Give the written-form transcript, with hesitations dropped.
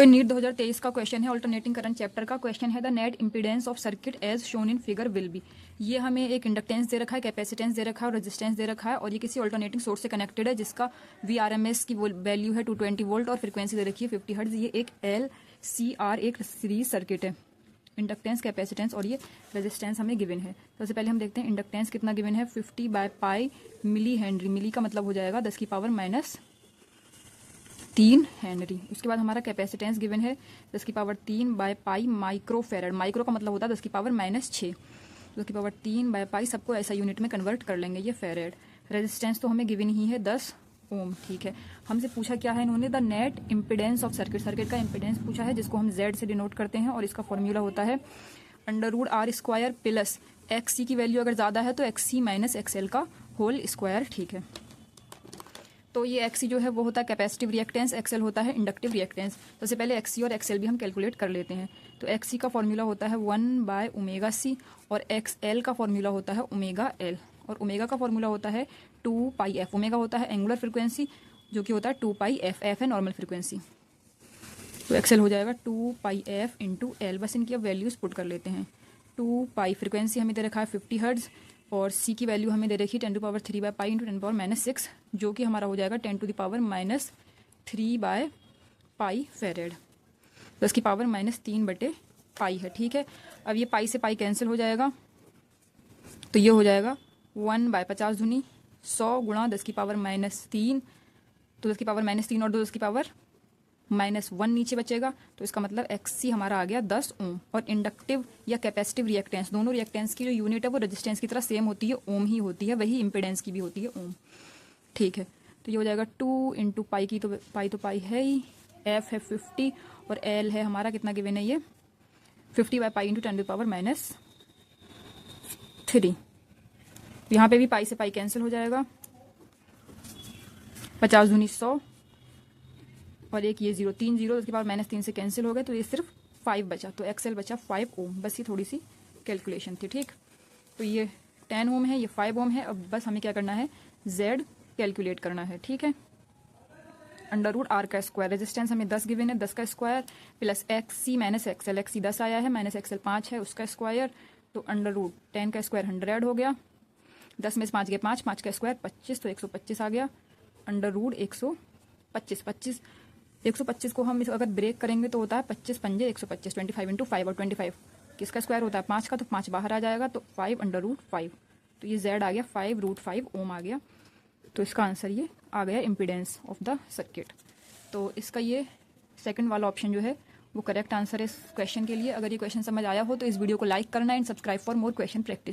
तो नीट 2023 का क्वेश्चन है, ऑल्टरनेटिंग करंट चैप्टर का क्वेश्चन है the net impedance of circuit as shown in figure will be. ये हमें एक इंडक्टेंस दे रखा है, कैपेसिटेंस दे रखा है और रेजिस्टेंस दे रखा है और ये किसी ऑल्टरनेटिंग सोर्स से कनेक्टेड है जिसका VRMS की वैल्यू है 220 वोल्ट और फ्रीक्वेंसी दे रखी है 50 हर्ट्ज। ये एक LCR एक सीरीज सर्किट है। इंडक्टेंस, कैपेसिटेंस और ये रेजिस्टेंस हमें गिवन है। सबसे पहले हम देखते हैं इंडक्टेंस कितना गिवन है, 50/π मिली हेनरी। मिली का मतलब हो जाएगा 10⁻³ हेनरी। उसके बाद हमारा कैपेसिटेंस गिवन है 10⁻³ माइक्रोफेरेड। माइक्रो का मतलब होता है 10⁻⁻⁶। 10⁻³ सबको ऐसा यूनिट में कन्वर्ट कर लेंगे, ये फेरेड। रेजिस्टेंस तो हमें गिवन ही है 10 ओम। ठीक है, हमसे पूछा क्या है इन्होंने, the net impedance of circuit. Circuit का इम्पिडेंस पूछा है जिसको हम Z से डिनोट करते हैं और इसका फॉर्मूला होता है √R² प्लस XC की वैल्यू अगर ज़्यादा है तो XC माइनस XL का होल स्क्वायर। ठीक है, तो ये XC जो है वो होता है कैपेसिटिव रिएक्टेंस, XL होता है इंडक्टिव रिएक्टेंस। सबसे पहले XC और XL भी हम कैलकुलेट कर लेते हैं। तो XC का फॉर्मूला होता है 1/ωc और XL का फॉर्मूला होता है ωL और ओमेगा का फॉर्मूला होता है 2πf। ओमेगा होता है एंगुलर फ्रीक्वेंसी जो कि होता है 2πf। f है नॉर्मल फ्रीक्वेंसी। तो XL हो जाएगा 2πf × L। बस इनकी अब वैल्यूज पुट कर लेते हैं। 2π फ्रीक्वेंसी हमें दे रखा है 50 हर्ट्ज और C की वैल्यू हमें दे रखी है 10⁻³ π × 10⁻⁻6 जो कि हमारा हो जाएगा 10⁻³ फेरेड। 10⁻³ है। ठीक है, अब ये पाई से पाई कैंसिल हो जाएगा तो ये हो जाएगा 1/50 दूनी 100 गुणा 10⁻³ तो 10⁻³ और 2 10⁻⁻1 नीचे बचेगा। तो इसका मतलब XC हमारा आ गया 10 ओम। और इंडक्टिव या कैपेसिटिव रिएक्टेंस, दोनों रिएक्टेंस की जो यूनिट है वो रेजिस्टेंस की तरह सेम होती है, ओम ही होती है, वही इंपेडेंस की भी होती है, ओम। ठीक है, तो ये हो जाएगा 2 × पाई की, तो पाई है ही, F है 50 और L है हमारा कितना गिवन है, ये 50/π × 10⁻³ यहाँ पे भी पाई से पाई कैंसिल हो जाएगा, 50 दूनी 100 और एक ये 0 3 0 उसके बाद -3 से कैंसिल हो गए तो ये सिर्फ 5 बचा। तो XL बचा 5 ओम। बस ये थोड़ी सी कैलकुलेशन थी। ठीक, तो ये 10 ओम है, ये 5 ओम है। अब बस हमें क्या करना है, Z कैलकुलेट करना है। ठीक है, √R²। रेजिस्टेंस हमें 10 गिवन है, 10 का square plus XC minus XL। XC 10 आया है माइनस XL 5 है, उसका स्क्वायर। तो √10 का स्क्वायर 100 हो गया, 10 में से 5 गया 5, 5 का स्क्वायर 25 तो 125 आ गया। √125 125 को हम अगर ब्रेक करेंगे तो होता है 25 पंजे 125, 25 × 5 और 25 किसका स्क्वायर होता है 5 का, तो 5 बाहर आ जाएगा तो 5 √5। तो ये Z आ गया 5√5 ओम आ गया। तो इसका आंसर ये आ गया इम्पीडेंस ऑफ द सर्किट। तो इसका ये सेकंड वाला ऑप्शन जो है वो करेक्ट आंसर है इस क्वेश्चन के लिए। अगर ये क्वेश्चन समझ आया हो तो इस वीडियो को लाइक करना and subscribe for more question practice.